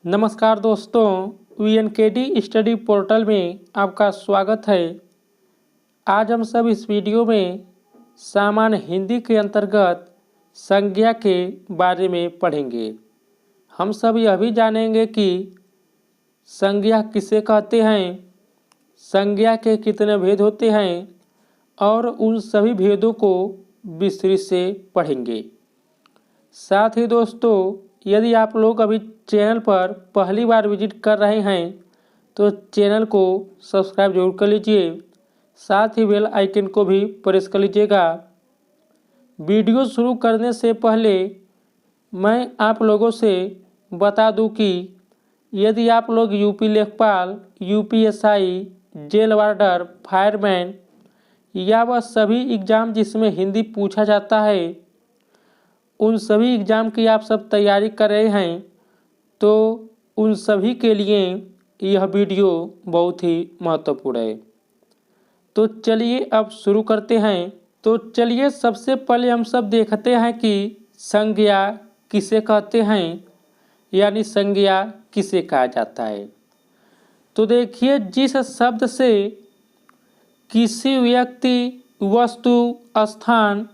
नमस्कार दोस्तों, VNKD study portal में आपका स्वागत है। आज हम सब इस वीडियो में सामान्य हिंदी के अंतर्गत संज्ञा के बारे में पढ़ेंगे। हम सब यह भी जानेंगे कि संज्ञा किसे कहते हैं, संज्ञा के कितने भेद होते हैं और उन सभी भेदों को विस्तृत से पढ़ेंगे। साथ ही दोस्तों, यदि आप लोग अभी चैनल पर पहली बार विजिट कर रहे हैं तो चैनल को सब्सक्राइब जरूर कर लीजिए, साथ ही बेल आइकन को भी प्रेस कर लीजिएगा। वीडियो शुरू करने से पहले मैं आप लोगों से बता दूं कि यदि आप लोग यूपी लेखपाल, UPSI, जेल वार्डर, फायरमैन या वह सभी एग्ज़ाम जिसमें हिंदी पूछा जाता है उन सभी एग्ज़ाम की आप सब तैयारी कर रहे हैं तो उन सभी के लिए यह वीडियो बहुत ही महत्वपूर्ण है। तो चलिए अब शुरू करते हैं। तो चलिए सबसे पहले हम सब देखते हैं कि संज्ञा किसे कहते हैं, यानी संज्ञा किसे कहा जाता है। तो देखिए, जिस शब्द से किसी व्यक्ति, वस्तु, स्थान,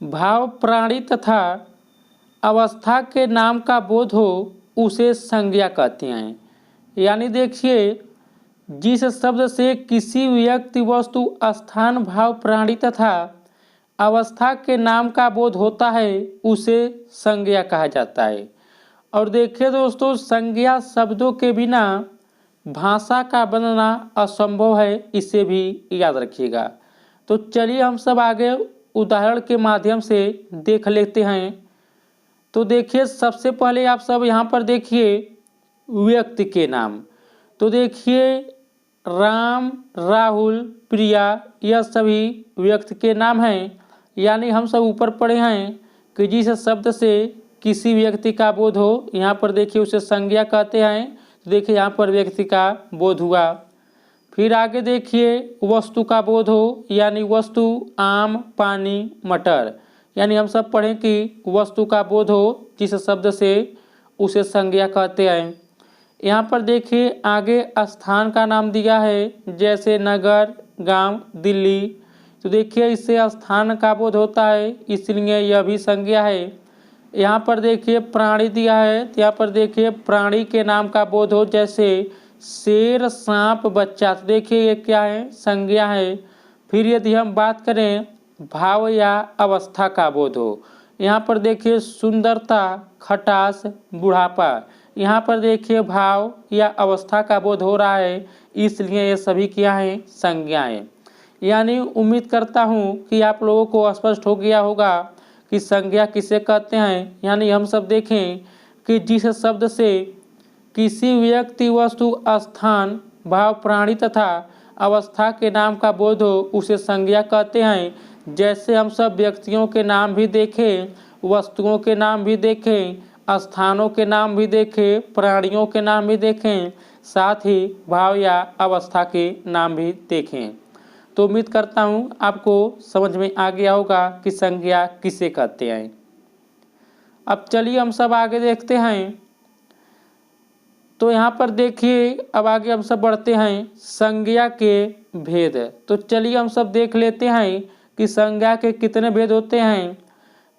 भाव, प्राणी तथा अवस्था के नाम का बोध हो उसे संज्ञा कहते हैं। यानी देखिए, जिस शब्द से किसी व्यक्ति, वस्तु, स्थान, भाव, प्राणी तथा अवस्था के नाम का बोध होता है उसे संज्ञा कहा जाता है। और देखिए दोस्तों, संज्ञा शब्दों के बिना भाषा का बनना असंभव है, इसे भी याद रखिएगा। तो चलिए हम सब आगे उदाहरण के माध्यम से देख लेते हैं। तो देखिए, सबसे पहले आप सब यहाँ पर देखिए व्यक्ति के नाम। तो देखिए, राम, राहुल, प्रिया, यह सभी व्यक्ति के नाम हैं। यानी हम सब ऊपर पढ़े हैं कि जिस शब्द से किसी व्यक्ति का बोध हो, यहाँ पर देखिए उसे संज्ञा कहते हैं। तो देखिए यहाँ पर व्यक्ति का बोध हुआ। फिर आगे देखिए वस्तु का बोध हो, यानी वस्तु आम, पानी, मटर। यानी हम सब पढ़ें कि वस्तु का बोध हो जिस शब्द से उसे संज्ञा कहते हैं। यहाँ पर देखिए आगे स्थान का नाम दिया है, जैसे नगर, गांव, दिल्ली। तो देखिए इससे स्थान का बोध होता है, इसलिए यह भी संज्ञा है। यहाँ पर देखिए प्राणी दिया है, तो यहाँ पर देखिए प्राणी के नाम का बोध हो, जैसे शेर, सांप, बच्चा। तो देखिए ये क्या है, संज्ञा है। फिर यदि हम बात करें भाव या अवस्था का बोध हो, यहाँ पर देखिए सुंदरता, खटास, बुढ़ापा। यहाँ पर देखिए भाव या अवस्था का बोध हो रहा है, इसलिए ये सभी क्या हैं, संज्ञाएं। यानी उम्मीद करता हूँ कि आप लोगों को स्पष्ट हो गया होगा कि संज्ञा किसे कहते हैं। यानी हम सब देखें कि जिस शब्द से किसी व्यक्ति, वस्तु, स्थान, भाव, प्राणी तथा अवस्था के नाम का बोध हो उसे संज्ञा कहते हैं। जैसे हम सब व्यक्तियों के नाम भी देखें, वस्तुओं के नाम भी देखें, स्थानों के नाम भी देखें, प्राणियों के नाम भी देखें, साथ ही भाव या अवस्था के नाम भी देखें। तो उम्मीद करता हूँ आपको समझ में आ गया होगा कि संज्ञा किसे कहते हैं। अब चलिए हम सब आगे देखते हैं। तो यहाँ पर देखिए अब आगे हम सब बढ़ते हैं संज्ञा के भेद। तो चलिए हम सब देख लेते हैं कि संज्ञा के कितने भेद होते हैं।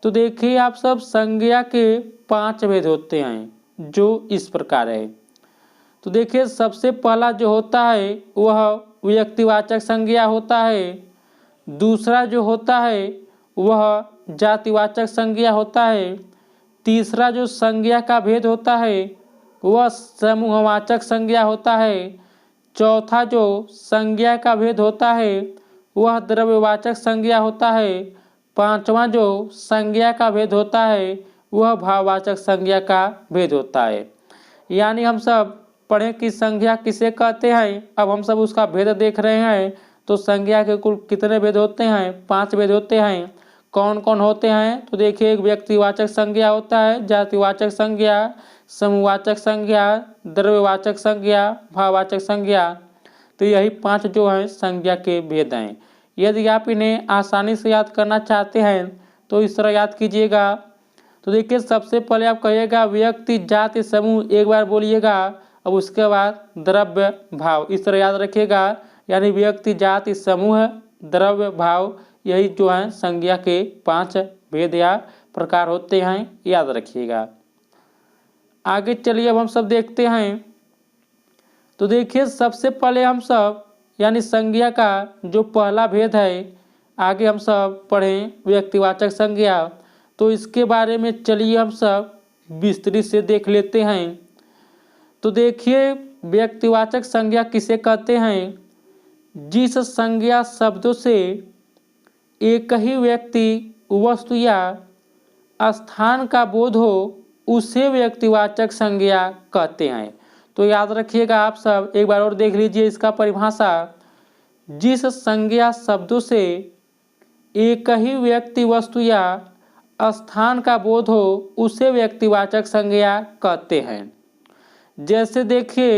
तो देखिए आप सब, संज्ञा के 5 भेद होते हैं जो इस प्रकार है। तो देखिए सबसे पहला जो होता है वह व्यक्तिवाचक संज्ञा होता है। दूसरा जो होता है वह जातिवाचक संज्ञा होता है। तीसरा जो संज्ञा का भेद होता है वह समूहवाचक संज्ञा होता है। चौथा जो संज्ञा का भेद होता है वह द्रव्यवाचक संज्ञा होता है। पांचवा जो संज्ञा का भेद होता है वह भाववाचक संज्ञा का भेद होता है। यानी हम सब पढ़ें कि संज्ञा किसे कहते हैं। अब हम सब उसका भेद देख रहे हैं। तो संज्ञा के कुल कितने भेद होते हैं, 5 भेद होते हैं। कौन कौन होते हैं, तो देखिए एक व्यक्तिवाचक संज्ञा होता है, जातिवाचक संज्ञा, समूहवाचक संज्ञा, द्रव्यवाचक संज्ञा, भाववाचक संज्ञा। तो यही 5 जो हैं संज्ञा के भेद हैं। यदि आप इन्हें आसानी से याद करना चाहते हैं तो इस तरह याद कीजिएगा। तो देखिए सबसे पहले आप कहिएगा व्यक्ति जाति समूह, एक बार बोलिएगा, अब उसके बाद द्रव्य भाव, इस तरह याद रखिएगा। यानी व्यक्ति जाति समूह द्रव्य भाव, यही जो है संज्ञा के 5 भेद या प्रकार होते हैं, याद रखिएगा। आगे चलिए अब हम सब देखते हैं। तो देखिए सबसे पहले हम सब यानी संज्ञा का जो पहला भेद है, आगे हम सब पढ़ें व्यक्तिवाचक संज्ञा, तो इसके बारे में चलिए हम सब विस्तृत से देख लेते हैं। तो देखिए व्यक्तिवाचक संज्ञा किसे कहते हैं? जिस संज्ञा शब्दों से एक ही व्यक्ति, वस्तु या स्थान का बोध हो, उसे व्यक्तिवाचक संज्ञा कहते हैं। तो याद रखिएगा आप सब, एक बार और देख लीजिए इसका परिभाषा। जिस संज्ञा शब्दों से एक ही व्यक्ति, वस्तु या स्थान का बोध हो, उसे व्यक्तिवाचक संज्ञा कहते हैं। जैसे देखिए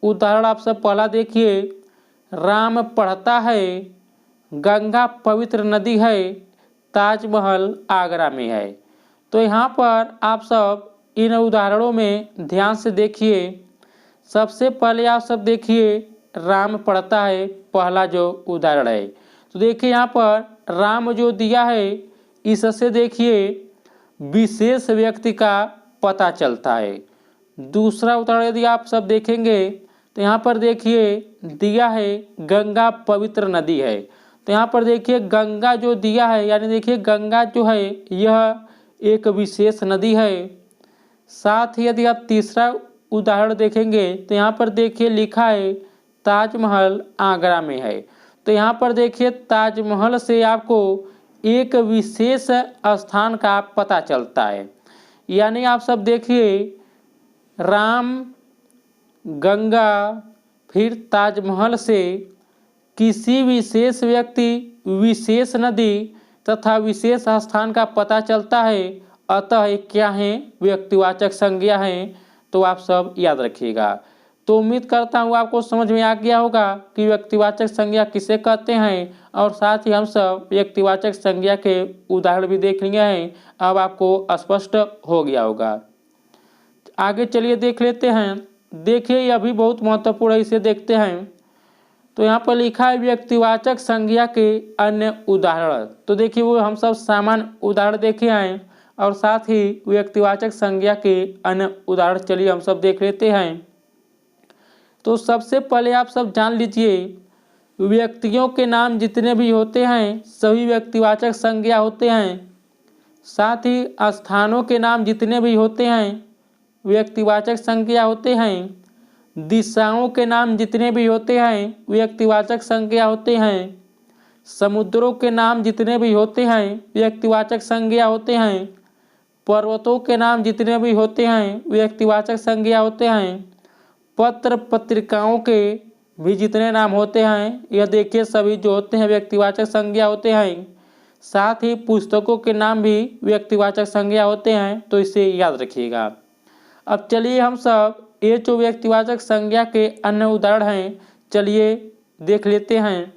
उदाहरण आप सब पहला देखिए, राम पढ़ता है, गंगा पवित्र नदी है, ताजमहल आगरा में है। तो यहाँ पर आप सब इन उदाहरणों में ध्यान से देखिए। सबसे पहले आप सब देखिए राम पढ़ता है, पहला जो उदाहरण है। तो देखिए यहाँ पर राम जो दिया है, इससे देखिए विशेष व्यक्ति का पता चलता है। दूसरा उदाहरण यदि आप सब देखेंगे तो यहाँ पर देखिए दिया है गंगा पवित्र नदी है। तो यहाँ पर देखिए गंगा जो दिया है, यानी देखिए गंगा जो है यह एक विशेष नदी है। साथ ही यदि आप तीसरा उदाहरण देखेंगे तो यहाँ पर देखिए लिखा है ताजमहल आगरा में है। तो यहाँ पर देखिए ताजमहल से आपको एक विशेष स्थान का पता चलता है। यानी आप सब देखिए राम, गंगा, फिर ताजमहल से किसी विशेष व्यक्ति, विशेष नदी तथा विशेष स्थान का पता चलता है। अतः ये क्या है? व्यक्तिवाचक संज्ञा है। तो आप सब याद रखिएगा। तो उम्मीद करता हूँ आपको समझ में आ गया होगा कि व्यक्तिवाचक संज्ञा किसे कहते हैं, और साथ ही हम सब व्यक्तिवाचक संज्ञा के उदाहरण भी देख लिए हैं। अब आपको स्पष्ट हो गया होगा। आगे चलिए देख लेते हैं। देखिए यह भी बहुत महत्वपूर्ण है, इसे देखते हैं। तो यहाँ पर लिखा है व्यक्तिवाचक संज्ञा के अन्य उदाहरण। तो देखिए वो हम सब सामान्य उदाहरण देखे हैं, और साथ ही व्यक्तिवाचक संज्ञा के अन्य उदाहरण चलिए हम सब देख लेते हैं। तो सबसे पहले आप सब जान लीजिए, व्यक्तियों के नाम जितने भी होते हैं सभी व्यक्तिवाचक संज्ञा होते हैं। साथ ही स्थानों के नाम जितने भी होते हैं व्यक्तिवाचक संज्ञा होते हैं। दिशाओं के नाम जितने भी होते हैं व्यक्तिवाचक संज्ञा होते हैं। समुद्रों के नाम जितने भी होते हैं व्यक्तिवाचक संज्ञा होते हैं। पर्वतों के नाम जितने भी होते हैं व्यक्तिवाचक संज्ञा होते हैं। पत्र पत्रिकाओं के भी जितने नाम होते हैं यह देखिए सभी जो होते हैं व्यक्तिवाचक संज्ञा होते हैं। साथ ही पुस्तकों के नाम भी व्यक्तिवाचक संज्ञा होते हैं। तो इसे याद रखिएगा। अब चलिए हम सब ये जो व्यक्तिवाचक संज्ञा के अन्य उदाहरण हैं चलिए देख लेते हैं।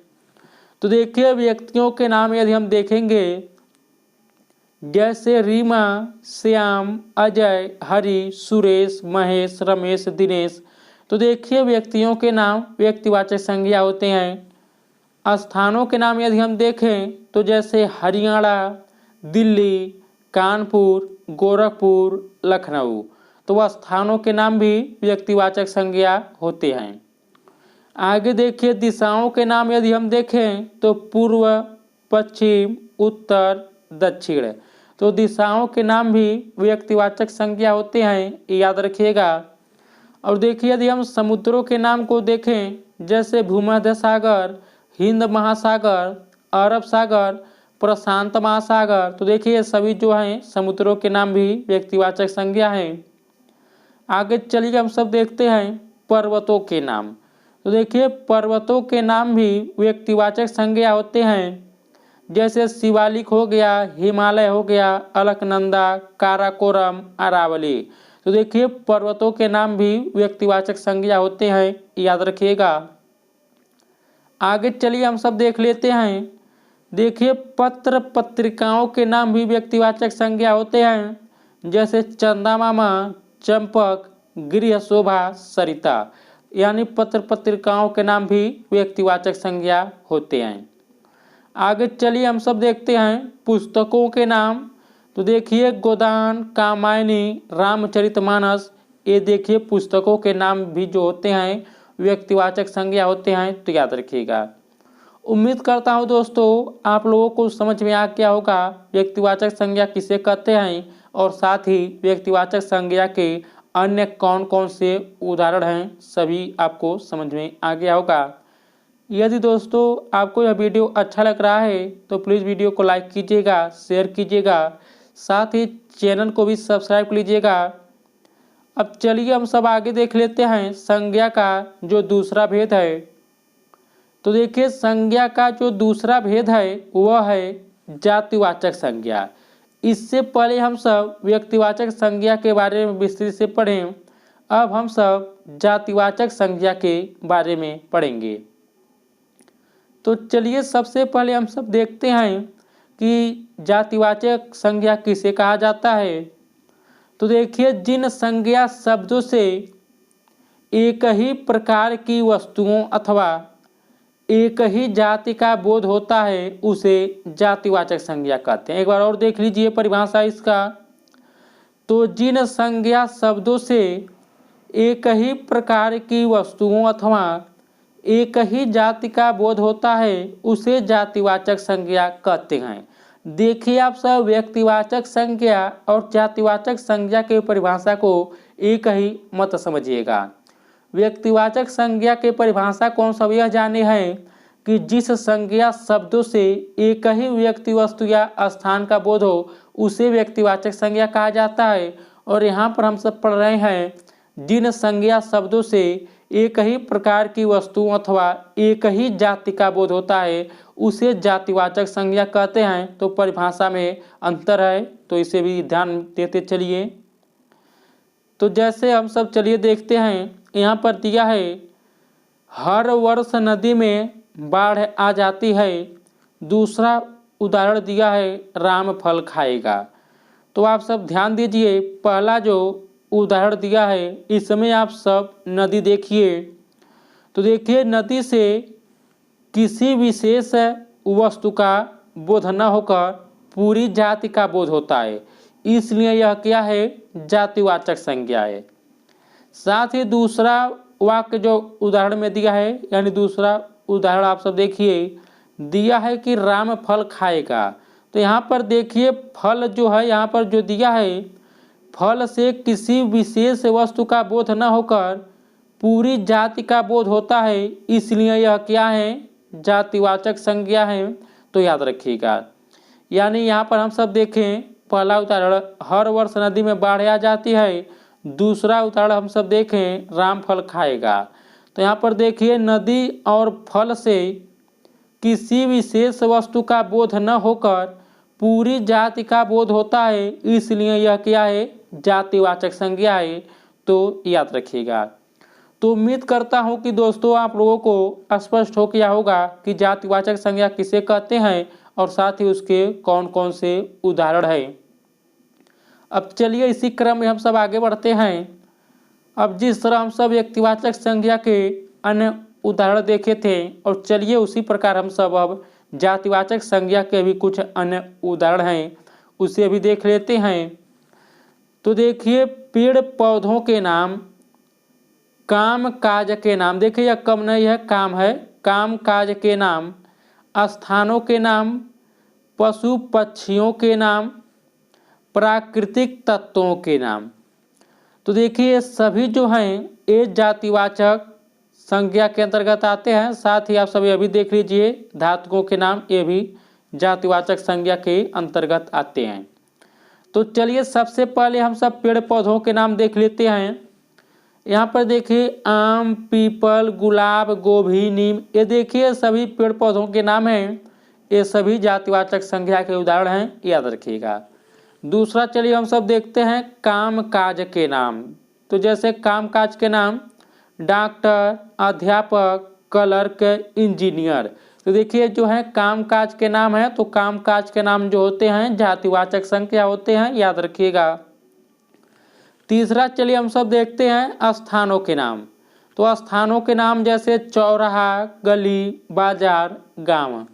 तो देखिए व्यक्तियों के नाम यदि हम देखेंगे, जैसे रीमा, श्याम, अजय, हरि, सुरेश, महेश, रमेश, दिनेश। तो देखिए व्यक्तियों के नाम व्यक्तिवाचक संज्ञा होते हैं। स्थानों के नाम यदि हम देखें तो जैसे हरियाणा, दिल्ली, कानपुर, गोरखपुर, लखनऊ। तो वह स्थानों के नाम भी व्यक्तिवाचक संज्ञा होते हैं। आगे देखिए दिशाओं के नाम यदि हम देखें तो पूर्व, पश्चिम, उत्तर, दक्षिण। तो दिशाओं के नाम भी व्यक्तिवाचक संज्ञा होते हैं, याद रखिएगा। और देखिए यदि हम समुद्रों के नाम को देखें, जैसे भूमध्य सागर, हिंद महासागर, अरब सागर, प्रशांत महासागर। तो देखिए सभी जो हैं समुद्रों के नाम भी व्यक्तिवाचक संज्ञा हैं। आगे चलिए हम सब देखते हैं पर्वतों के नाम। तो देखिए पर्वतों के नाम भी व्यक्तिवाचक संज्ञा होते हैं। जैसे शिवालिक हो गया, हिमालय हो गया, अलकनंदा, काराकोरम, अरावली। तो देखिए पर्वतों के नाम भी व्यक्तिवाचक संज्ञा होते हैं, याद रखिएगा। आगे चलिए हम सब देख लेते हैं। देखिए पत्र पत्रिकाओं के नाम भी व्यक्तिवाचक संज्ञा होते हैं, जैसे चंदा मामा, चंपक, गृह शोभा, सरिता। यानी पत्र पत्रिकाओं के नाम भी व्यक्तिवाचक संज्ञा होते हैं। आगे चलिए हम सब देखते हैं पुस्तकों के नाम। तो देखिए गोदान, कामायनी, रामचरितमानस, ये देखिए पुस्तकों के नाम भी जो होते हैं व्यक्तिवाचक संज्ञा होते हैं, तो याद रखिएगा। उम्मीद करता हूँ दोस्तों आप लोगों को समझ में आ गया होगा व्यक्तिवाचक संज्ञा किसे कहते हैं और साथ ही व्यक्तिवाचक संज्ञा के अन्य कौन कौन से उदाहरण हैं, सभी आपको समझ में आ गया होगा। यदि दोस्तों आपको यह वीडियो अच्छा लग रहा है तो प्लीज़ वीडियो को लाइक कीजिएगा, शेयर कीजिएगा, साथ ही चैनल को भी सब्सक्राइब कर लीजिएगा। अब चलिए हम सब आगे देख लेते हैं संज्ञा का जो दूसरा भेद है। तो देखिए संज्ञा का जो दूसरा भेद है वह है जातिवाचक संज्ञा। इससे पहले हम सब व्यक्तिवाचक संज्ञा के बारे में विस्तृत से पढ़ें, अब हम सब जातिवाचक संज्ञा के बारे में पढ़ेंगे। तो चलिए सबसे पहले हम सब देखते हैं कि जातिवाचक संज्ञा किसे कहा जाता है। तो देखिए जिन संज्ञा शब्दों से एक ही प्रकार की वस्तुओं अथवा एक ही जाति का बोध होता है उसे जातिवाचक संज्ञा कहते हैं। एक बार और देख लीजिए परिभाषा इसका। तो जिन संज्ञा शब्दों से एक ही प्रकार की वस्तुओं अथवा एक ही जाति का बोध होता है उसे जातिवाचक संज्ञा कहते हैं। देखिए आप सब व्यक्तिवाचक संज्ञा और जातिवाचक संज्ञा के परिभाषा को एक ही मत समझिएगा। व्यक्तिवाचक संज्ञा के परिभाषा कौन सा यह जाने हैं कि जिस संज्ञा शब्दों से एक ही व्यक्ति वस्तु या स्थान का बोध हो उसे व्यक्तिवाचक संज्ञा कहा जाता है। और यहाँ पर हम सब पढ़ रहे हैं जिन संज्ञा शब्दों से एक ही प्रकार की वस्तु अथवा एक ही जाति का बोध होता है उसे जातिवाचक संज्ञा कहते हैं। तो परिभाषा में अंतर है, तो इसे भी ध्यान देते चलिए। तो जैसे हम सब चलिए देखते हैं, यहाँ पर दिया है हर वर्ष नदी में बाढ़ आ जाती है। दूसरा उदाहरण दिया है राम फल खाएगा। तो आप सब ध्यान दीजिए, पहला जो उदाहरण दिया है इसमें आप सब नदी देखिए। तो देखिए नदी से किसी विशेष वस्तु का बोध न होकर पूरी जाति का बोध होता है, इसलिए यह क्या है जातिवाचक संज्ञा है। साथ ही दूसरा वाक्य जो उदाहरण में दिया है, यानी दूसरा उदाहरण आप सब देखिए, दिया है कि राम फल खाएगा। तो यहाँ पर देखिए फल जो है यहाँ पर जो दिया है, फल से किसी विशेष वस्तु का बोध न होकर पूरी जाति का बोध होता है, इसलिए यह क्या है जातिवाचक संज्ञा है। तो याद रखिएगा। यानी यहाँ पर हम सब देखें, पहला उदाहरण हर वर्ष नदी में बाढ़ आ जाती है, दूसरा उदाहरण हम सब देखें राम फल खाएगा। तो यहाँ पर देखिए नदी और फल से किसी विशेष वस्तु का बोध न होकर पूरी जाति का बोध होता है, इसलिए यह क्या है जातिवाचक संज्ञा है। तो याद रखिएगा। तो उम्मीद करता हूँ कि दोस्तों आप लोगों को स्पष्ट हो गया होगा कि जातिवाचक संज्ञा किसे कहते हैं और साथ ही उसके कौन कौन से उदाहरण हैं। अब चलिए इसी क्रम में हम सब आगे बढ़ते हैं। अब जिस तरह हम सब व्यक्तिवाचक संज्ञा के अन्य उदाहरण देखे थे, और चलिए उसी प्रकार हम सब अब जातिवाचक संज्ञा के भी कुछ अन्य उदाहरण हैं उसे भी देख लेते हैं। तो देखिए पेड़ पौधों के नाम, काम काज के नाम, देखिए यह कम नहीं है, काम है, काम काज के नाम, स्थानों के नाम, पशु पक्षियों के नाम, प्राकृतिक तत्वों के नाम। तो देखिए सभी जो हैं ये जातिवाचक संज्ञा के अंतर्गत आते हैं। साथ ही आप सभी अभी देख लीजिए धातुओं के नाम, ये भी जातिवाचक संज्ञा के अंतर्गत आते हैं। तो चलिए सबसे पहले हम सब पेड़ पौधों के नाम देख लेते हैं। यहाँ पर देखिए आम, पीपल, गुलाब, गोभी, नीम, ये देखिए सभी पेड़ पौधों के नाम हैं। ये सभी जातिवाचक संज्ञा के उदाहरण हैं, याद रखिएगा। दूसरा चलिए हम सब देखते हैं काम काज के नाम। तो जैसे काम काज के नाम डॉक्टर, अध्यापक, क्लर्क, इंजीनियर। तो देखिए जो है कामकाज के नाम है, तो कामकाज के नाम जो होते हैं जातिवाचक संज्ञा होते हैं, याद रखिएगा। तीसरा चलिए हम सब देखते हैं स्थानों के नाम। तो स्थानों के नाम जैसे चौराहा, गली, बाजार, गांव,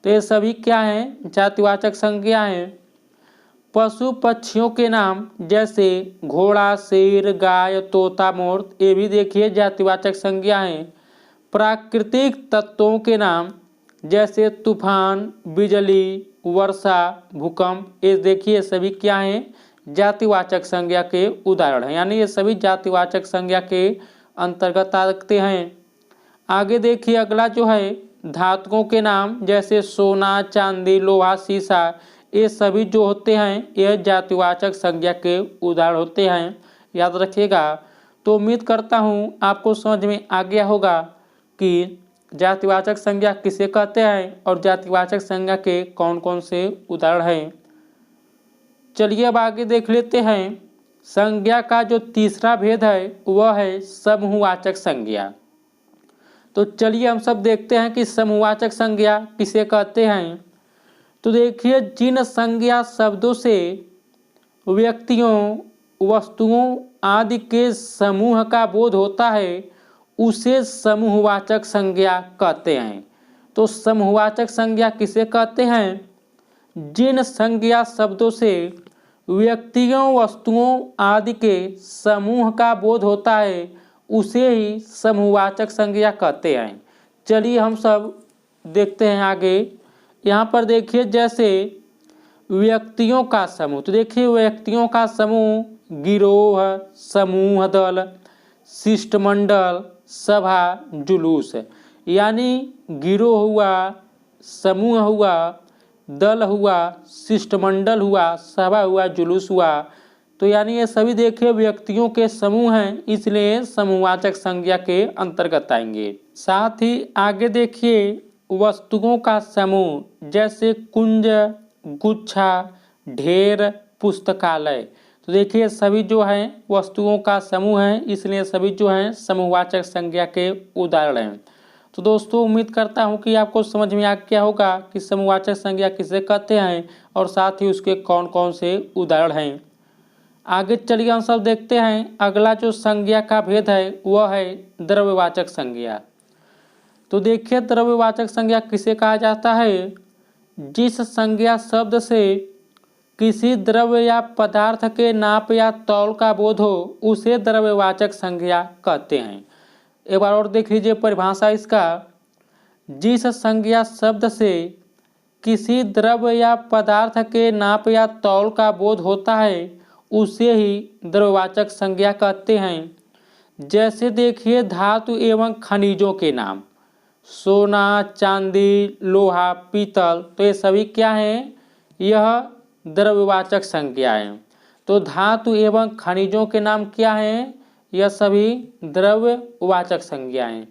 तो ये सभी क्या हैं, जातिवाचक संज्ञा हैं। पशु पक्षियों के नाम जैसे घोड़ा, शेर, गाय, तोता, मोर, ये भी देखिए जातिवाचक संज्ञा हैं। प्राकृतिक तत्वों के नाम जैसे तूफान, बिजली, वर्षा, भूकंप, ये देखिए सभी क्या हैं, जातिवाचक संज्ञा के उदाहरण हैं, यानी ये सभी जातिवाचक संज्ञा के अंतर्गत आते हैं। आगे देखिए अगला जो है धातुओं के नाम जैसे सोना, चांदी, लोहा, शीशा, ये सभी जो होते हैं यह जातिवाचक संज्ञा के उदाहरण होते हैं, याद रखिएगा। तो उम्मीद करता हूँ आपको समझ में आ गया होगा कि जातिवाचक संज्ञा किसे कहते हैं और जातिवाचक संज्ञा के कौन कौन से उदाहरण हैं। चलिए अब आगे देख लेते हैं। संज्ञा का जो तीसरा भेद है वह है समूहवाचक संज्ञा। तो चलिए हम सब देखते हैं कि समूहवाचक संज्ञा किसे कहते हैं। तो देखिए जिन संज्ञा शब्दों से व्यक्तियों, वस्तुओं आदि के समूह का बोध होता है उसे समूहवाचक संज्ञा कहते हैं। तो समूहवाचक संज्ञा किसे कहते हैं, जिन संज्ञा शब्दों से व्यक्तियों, वस्तुओं आदि के समूह का बोध होता है उसे ही समूहवाचक संज्ञा कहते हैं। चलिए हम सब देखते हैं आगे। यहाँ पर देखिए जैसे व्यक्तियों का समूह, तो देखिए व्यक्तियों का समूह गिरोह, समूह दल, शिष्टमंडल, सभा, जुलूस, यानी गिरोह हुआ, समूह हुआ, दल हुआ, शिष्टमंडल हुआ, सभा हुआ, जुलूस हुआ, तो यानी ये सभी देखिए व्यक्तियों के समूह हैं, इसलिए समूहवाचक संज्ञा के अंतर्गत आएंगे। साथ ही आगे देखिए वस्तुओं का समूह जैसे कुंज, गुच्छा, ढेर, पुस्तकालय, तो देखिए सभी जो हैं वस्तुओं का समूह है, इसलिए सभी जो हैं समूहवाचक संज्ञा के उदाहरण हैं। तो दोस्तों उम्मीद करता हूं कि आपको समझ में आ गया होगा कि समूहवाचक संज्ञा किसे कहते हैं और साथ ही उसके कौन कौन से उदाहरण हैं। आगे चलिए हम सब देखते हैं अगला जो संज्ञा का भेद है वह है द्रव्यवाचक संज्ञा। तो देखिए द्रव्यवाचक संज्ञा किसे कहा जाता है, जिस संज्ञा शब्द से किसी द्रव्य या पदार्थ के नाप या तौल का बोध हो उसे द्रव्यवाचक संज्ञा कहते हैं। एक बार और देख लीजिए परिभाषा इसका, जिस संज्ञा शब्द से किसी द्रव्य या पदार्थ के नाप या तौल का बोध होता है उसे ही द्रव्यवाचक संज्ञा कहते हैं। जैसे देखिए धातु एवं खनिजों के नाम सोना, चांदी, लोहा, पीतल, तो ये सभी क्या हैं, यह द्रव्यवाचक संज्ञा है। तो धातु एवं खनिजों के नाम क्या हैं, यह सभी द्रव्यवाचक संज्ञा हैं।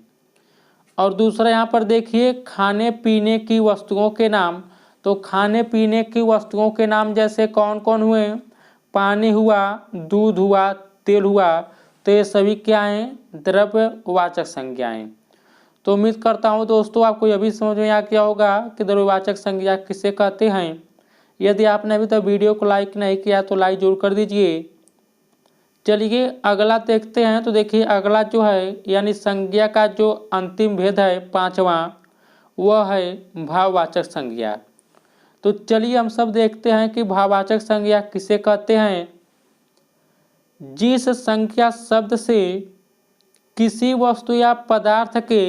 और दूसरा यहाँ पर देखिए खाने पीने की वस्तुओं के नाम, तो खाने पीने की वस्तुओं के नाम जैसे कौन कौन हुए, पानी हुआ, दूध हुआ, तेल हुआ, तो ये सभी क्या हैं, द्रव्यवाचक संज्ञाएं। तो उम्मीद करता हूँ दोस्तों आपको यह भी समझ में आ गया होगा कि द्रव्यवाचक संज्ञा किसे कहते हैं। यदि आपने अभी तक वीडियो को लाइक नहीं किया तो लाइक जरूर कर दीजिए। चलिए अगला देखते हैं। तो देखिए अगला जो है यानी संज्ञा का जो अंतिम भेद है पांचवा, वह है भाववाचक संज्ञा। तो चलिए हम सब देखते हैं कि भाववाचक संज्ञा किसे कहते हैं। जिस संज्ञा शब्द से किसी वस्तु या पदार्थ के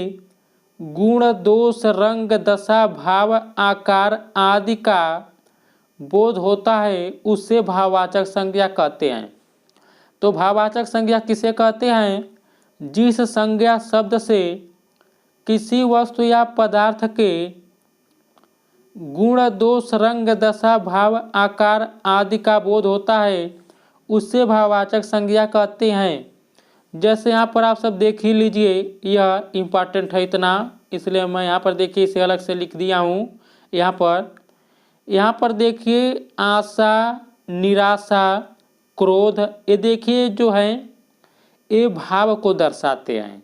गुण, दोष, रंग, दशा, भाव, आकार आदि का बोध होता है उससे भाववाचक संज्ञा कहते हैं। तो भाववाचक संज्ञा किसे कहते हैं, जिस संज्ञा शब्द से किसी वस्तु या पदार्थ के गुण, दोष, रंग, दशा, भाव, आकार आदि का बोध होता है उससे भाववाचक संज्ञा कहते हैं। जैसे यहाँ पर आप सब देख ही लीजिए, यह इम्पॉर्टेंट है इतना, इसलिए मैं यहाँ पर देखिए इसे अलग से लिख दिया हूँ। यहाँ पर देखिए आशा, निराशा, क्रोध, ये देखिए जो है ये भाव को दर्शाते हैं।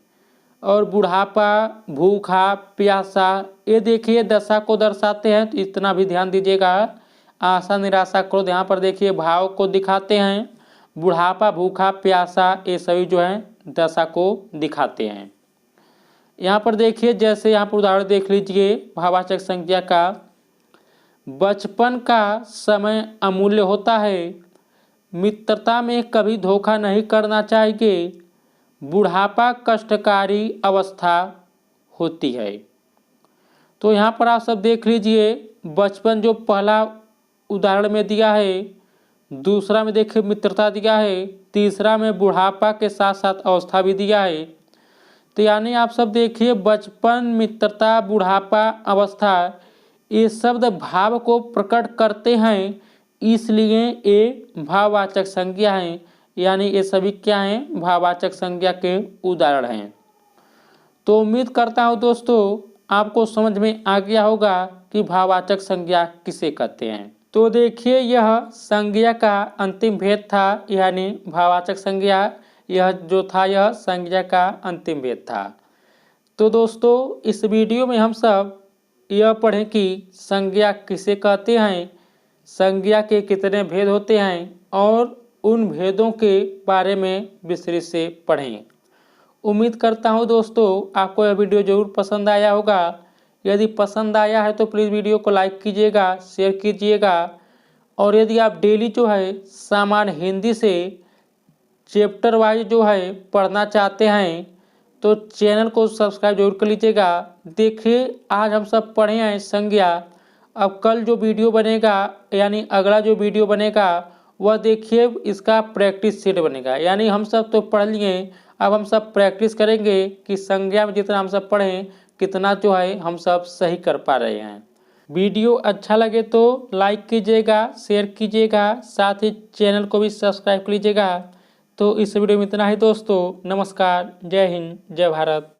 और बुढ़ापा, भूखा, प्यासा, ये देखिए दशा को दर्शाते हैं, तो इतना भी ध्यान दीजिएगा। आशा, निराशा, क्रोध, यहाँ पर देखिए भाव को दिखाते हैं। बुढ़ापा, भूखा, प्यासा, ये सभी जो है दशा को दिखाते हैं। यहाँ पर देखिए, जैसे यहाँ पर उदाहरण देख लीजिए भाववाचक संज्ञा का। बचपन का समय अमूल्य होता है, मित्रता में कभी धोखा नहीं करना चाहिए, बुढ़ापा कष्टकारी अवस्था होती है। तो यहाँ पर आप सब देख लीजिए, बचपन जो पहला उदाहरण में दिया है, दूसरा में देखिए मित्रता दिया है, तीसरा में बुढ़ापा के साथ साथ अवस्था भी दिया है। तो यानी आप सब देखिए बचपन, मित्रता, बुढ़ापा, अवस्था, ये शब्द भाव को प्रकट करते हैं, इसलिए ये भाववाचक संज्ञा हैं। यानी ये सभी क्या हैं, भाववाचक संज्ञा के उदाहरण हैं। तो उम्मीद करता हूँ दोस्तों आपको समझ में आ गया होगा कि भाववाचक संज्ञा किसे कहते हैं। तो देखिए यह संज्ञा का अंतिम भेद था, यानी भाववाचक संज्ञा यह जो था यह संज्ञा का अंतिम भेद था। तो दोस्तों इस वीडियो में हम सब यह पढ़ें कि संज्ञा किसे कहते हैं, संज्ञा के कितने भेद होते हैं और उन भेदों के बारे में विस्तृत से पढ़ें। उम्मीद करता हूं दोस्तों आपको यह वीडियो जरूर पसंद आया होगा। यदि पसंद आया है तो प्लीज़ वीडियो को लाइक कीजिएगा, शेयर कीजिएगा, और यदि आप डेली जो है सामान्य हिंदी से चैप्टर वाइज जो है पढ़ना चाहते हैं तो चैनल को सब्सक्राइब जरूर कर लीजिएगा। देखिए आज हम सब पढ़े हैं संज्ञा। अब कल जो वीडियो बनेगा, यानी अगला जो वीडियो बनेगा वह देखिए इसका प्रैक्टिस सेट बनेगा। यानी हम सब तो पढ़ लिए, अब हम सब प्रैक्टिस करेंगे कि संज्ञा में जितना हम सब पढ़ें कितना जो है हम सब सही कर पा रहे हैं। वीडियो अच्छा लगे तो लाइक कीजिएगा, शेयर कीजिएगा, साथ ही चैनल को भी सब्सक्राइब कर लीजिएगा। तो इस वीडियो में इतना ही दोस्तों। नमस्कार, जय हिंद, जय भारत।